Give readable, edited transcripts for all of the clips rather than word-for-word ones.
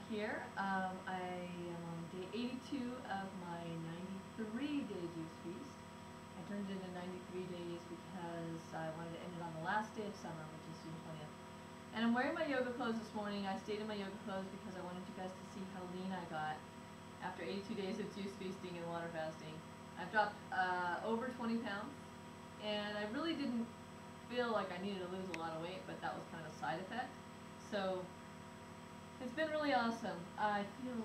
here. I am on day 82 of my 93-day juice feast. I turned it into 93 days because I wanted to end it on the last day of summer, which is June 20th. And I'm wearing my yoga clothes this morning. I stayed in my yoga clothes because I wanted you guys to see how lean I got after 82 days of juice feasting and water fasting. I've dropped over 20 pounds, and I really didn't feel like I needed to lose a lot of weight, but that was kind of a side effect. So it's been really awesome. I feel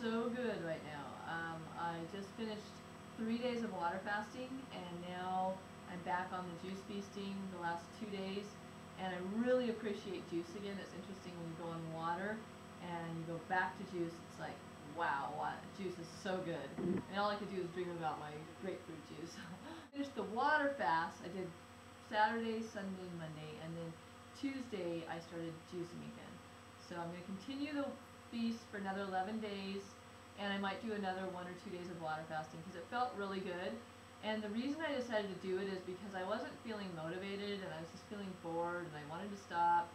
so good right now. I just finished 3 days of water fasting, and now I'm back on the juice feasting the last 2 days, and I really appreciate juice again. It's interesting when you go on water and you go back to juice, it's like, wow, juice is so good. And all I could do is dream about my grapefruit juice. Finished the water fast. I did Saturday, Sunday, Monday, and then Tuesday I started juicing again. So I'm going to continue the feast for another 11 days, and I might do another 1 or 2 days of water fasting because it felt really good. And the reason I decided to do it is because I wasn't feeling motivated, and I was just feeling bored, and I wanted to stop,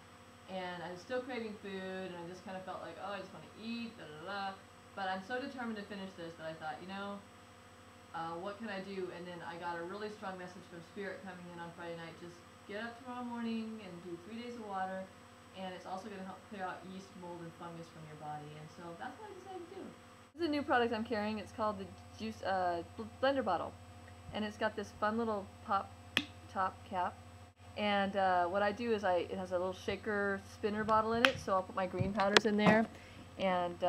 and I was still craving food, and I just kind of felt like, oh, I just want to eat, da da da. But I'm so determined to finish this that I thought, what can I do? And then I got a really strong message from Spirit coming in on Friday night, just get up tomorrow morning and do 3 days of water. And it's also going to help clear out yeast, mold, and fungus from your body. And so that's what I decided to do. This is a new product I'm carrying. It's called the juice blender bottle. And it's got this fun little pop top cap. And what I do is it has a little shaker spinner bottle in it, so I'll put my green powders in there. And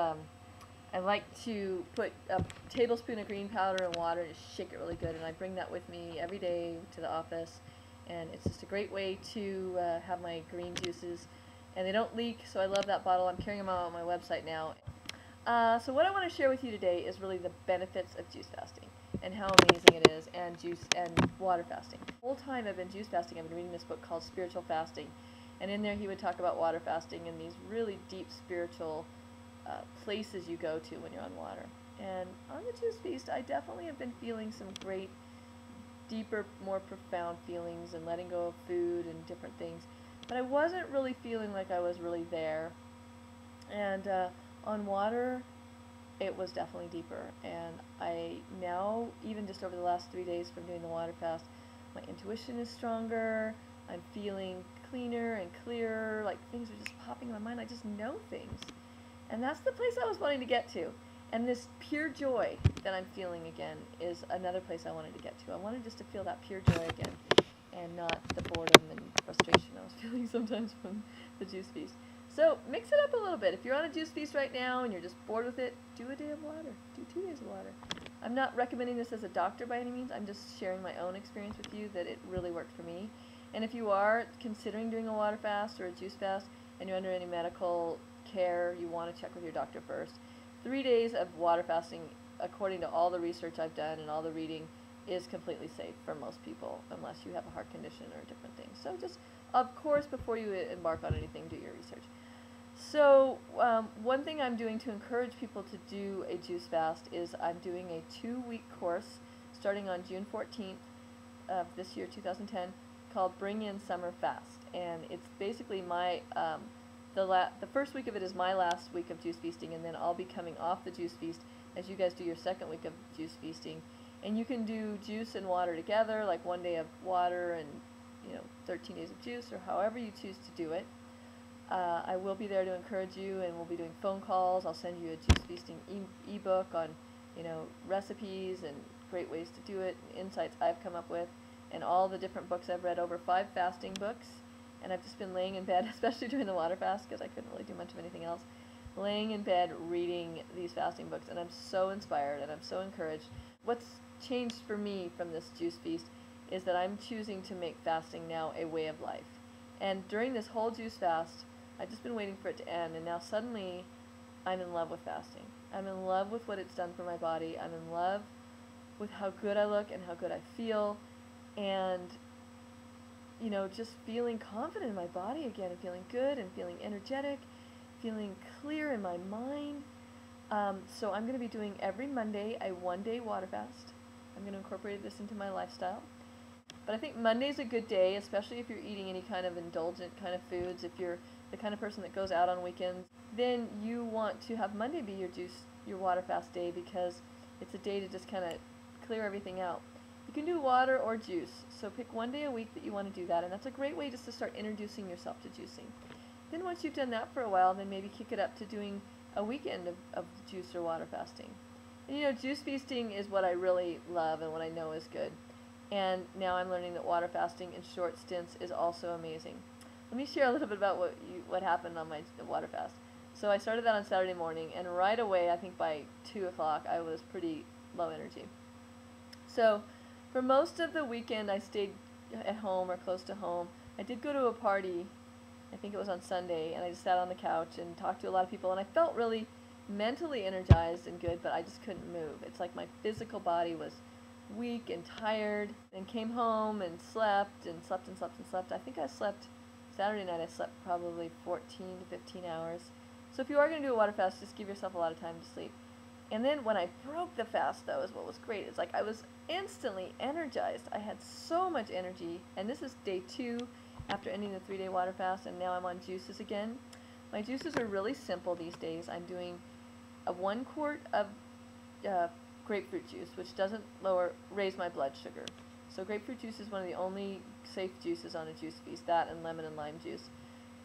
I like to put a tablespoon of green powder in water and just shake it really good. And I bring that with me every day to the office. And it's just a great way to have my green juices. And they don't leak, so I love that bottle. I'm carrying them out on my website now. So what I want to share with you today is really the benefits of juice fasting and how amazing it is, and juice and water fasting. The whole time I've been juice fasting, I've been reading this book called Spiritual Fasting, and in there he would talk about water fasting and these really deep spiritual places you go to when you're on water. And on the juice feast, I definitely have been feeling some great, deeper, more profound feelings and letting go of food and different things. But I wasn't really feeling like I was really there. And on water, it was definitely deeper. And I now, even just over the last 3 days from doing the water fast, my intuition is stronger. I'm feeling cleaner and clearer, like things are just popping in my mind. I just know things. And that's the place I was wanting to get to. And this pure joy that I'm feeling again is another place I wanted to get to. I wanted just to feel that pure joy again, and not the boredom and frustration I was feeling sometimes from the juice feast. So mix it up a little bit. If you're on a juice feast right now and you're just bored with it, do a day of water. Do 2 days of water. I'm not recommending this as a doctor by any means. I'm just sharing my own experience with you that it really worked for me. And if you are considering doing a water fast or a juice fast and you're under any medical care, you want to check with your doctor first. 3 days of water fasting, according to all the research I've done and all the reading, is completely safe for most people unless you have a heart condition or different things. So just, of course, before you embark on anything, do your research. So one thing I'm doing to encourage people to do a juice fast is I'm doing a 2-week course starting on June 14th of this year, 2010, called Bring In Summer Fast. And it's basically my, the first week of it is my last week of juice feasting, and then I'll be coming off the juice feast as you guys do your second week of juice feasting. And you can do juice and water together, like 1 day of water and 13 days of juice, or however you choose to do it. I will be there to encourage you, and we'll be doing phone calls. I'll send you a juice feasting ebook on recipes and great ways to do it, and insights I've come up with, and all the different books I've read, over 5 fasting books. And I've just been laying in bed, especially during the water fast because I couldn't really do much of anything else, laying in bed reading these fasting books, and I'm so inspired and I'm so encouraged. What's changed for me from this juice feast is that I'm choosing to make fasting now a way of life. And during this whole juice fast, I've just been waiting for it to end, and now suddenly I'm in love with fasting. I'm in love with what it's done for my body. I'm in love with how good I look and how good I feel, and just feeling confident in my body again, and feeling good and feeling energetic, feeling clear in my mind. So I'm going to be doing every Monday a 1-day water fast. I'm going to incorporate this into my lifestyle. But I think Monday's a good day, especially if you're eating any kind of indulgent kind of foods. If you're the kind of person that goes out on weekends, then you want to have Monday be your water fast day, because it's a day to just kind of clear everything out. You can do water or juice, so pick one day a week that you want to do that, and that's a great way just to start introducing yourself to juicing. Then once you've done that for a while, then maybe kick it up to doing a weekend of juice or water fasting. And you know, juice feasting is what I really love and what I know is good. And now I'm learning that water fasting in short stints is also amazing. Let me share a little bit about what happened on my water fast. So I started that on Saturday morning, and right away, I think by 2 o'clock, I was pretty low energy. So for most of the weekend, I stayed at home or close to home. I did go to a party, I think it was on Sunday, and I just sat on the couch and talked to a lot of people, and I felt really mentally energized and good, but I just couldn't move. It's like my physical body was weak and tired, and came home and slept and slept and slept and slept. I think I slept, Saturday night I slept probably 14 to 15 hours. So if you are going to do a water fast, just give yourself a lot of time to sleep. And then when I broke the fast, though, is what was great. It's like I was instantly energized. I had so much energy, and this is day 2 after ending the 3-day water fast, and now I'm on juices again. My juices are really simple these days. I'm doing a 1 quart of grapefruit juice, which doesn't raise my blood sugar. So grapefruit juice is one of the only safe juices on a juice feast, that and lemon and lime juice.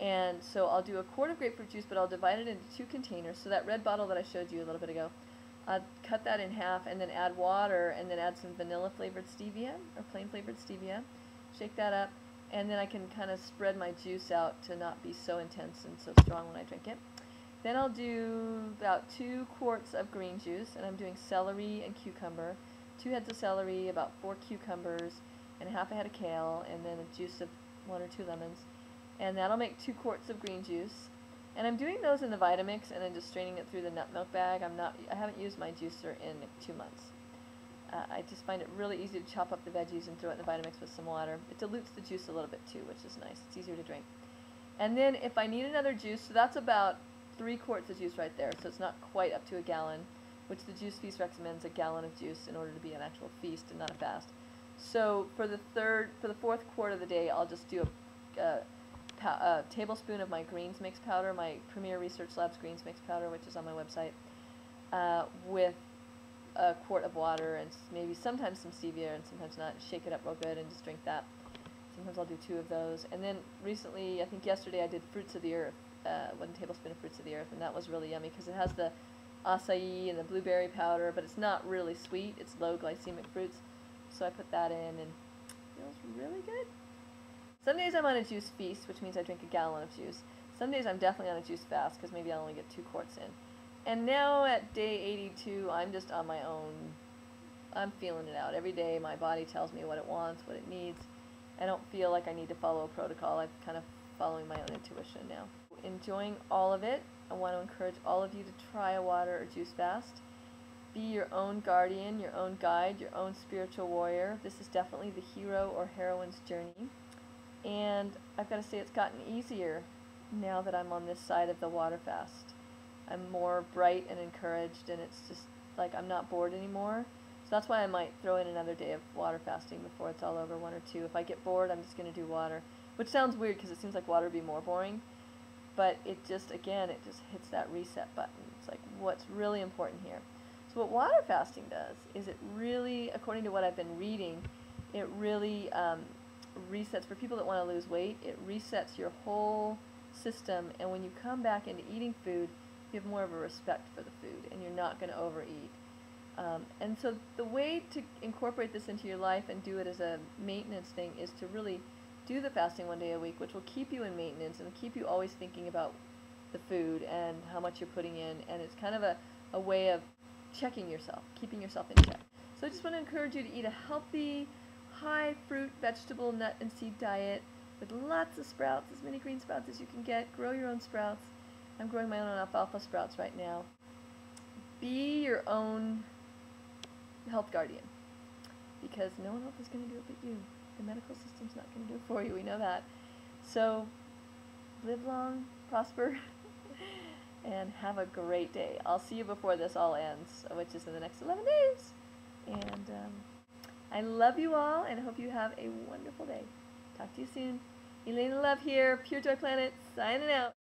And so I'll do a quart of grapefruit juice, but I'll divide it into 2 containers. So that red bottle that I showed you a little bit ago, I'll cut that in half and then add water and then add some vanilla flavored stevia or plain flavored stevia. Shake that up, and then I can kind of spread my juice out to not be so intense and so strong when I drink it. Then I'll do about 2 quarts of green juice, and I'm doing celery and cucumber. 2 heads of celery, about 4 cucumbers, and half a head of kale, and then a juice of 1 or 2 lemons. And that'll make 2 quarts of green juice. And I'm doing those in the Vitamix, and then just straining it through the nut milk bag. I haven't used my juicer in 2 months. I just find it really easy to chop up the veggies and throw it in the Vitamix with some water. It dilutes the juice a little bit too, which is nice. It's easier to drink. And then if I need another juice, so that's about 3 quarts of juice right there, so it's not quite up to a gallon, which the Juice Feast recommends a gallon of juice in order to be an actual feast and not a fast. So for the 4th quart of the day, I'll just do a tablespoon of my greens mix powder, my Premier Research Labs greens mix powder, which is on my website, with a quart of water and maybe sometimes some stevia and sometimes not. Shake it up real good and just drink that. Sometimes I'll do 2 of those. And then recently, I think yesterday, I did Fruits of the Earth, 1 tablespoon of Fruits of the Earth, and that was really yummy because it has the acai and the blueberry powder, but it's not really sweet. It's low glycemic fruits. So I put that in, and it feels really good. Some days I'm on a juice feast, which means I drink a gallon of juice. Some days I'm definitely on a juice fast because maybe I'll only get 2 quarts in. And now at day 82, I'm just on my own. I'm feeling it out. Every day my body tells me what it wants, what it needs. I don't feel like I need to follow a protocol. I'm kind of following my own intuition now. Enjoying all of it. I want to encourage all of you to try a water or juice fast. Be your own guardian, your own guide, your own spiritual warrior. This is definitely the hero or heroine's journey. And I've got to say, it's gotten easier now that I'm on this side of the water fast. I'm more bright and encouraged, and it's just like I'm not bored anymore. So that's why I might throw in another day of water fasting before it's all over, 1 or 2. If I get bored, I'm just going to do water, which sounds weird because it seems like water would be more boring. But it just, again, it just hits that reset button. It's like, what's really important here? So what water fasting does is it really, according to what I've been reading, it really resets, for people that want to lose weight, it resets your whole system. And when you come back into eating food, you have more of a respect for the food, and you're not going to overeat. And so the way to incorporate this into your life and do it as a maintenance thing is to really do the fasting 1 day a week, which will keep you in maintenance and keep you always thinking about the food and how much you're putting in. And it's kind of a way of checking yourself, keeping yourself in check. So I just want to encourage you to eat a healthy, high fruit, vegetable, nut, and seed diet with lots of sprouts, as many green sprouts as you can get. Grow your own sprouts. I'm growing my own alfalfa sprouts right now. Be your own health guardian, because no one else is going to do it but you. The medical system's not going to do it for you. We know that. So live long, prosper, and have a great day. I'll see you before this all ends, which is in the next 11 days. And I love you all, and I hope you have a wonderful day. Talk to you soon. Elena Love here, Pure Joy Planet, signing out.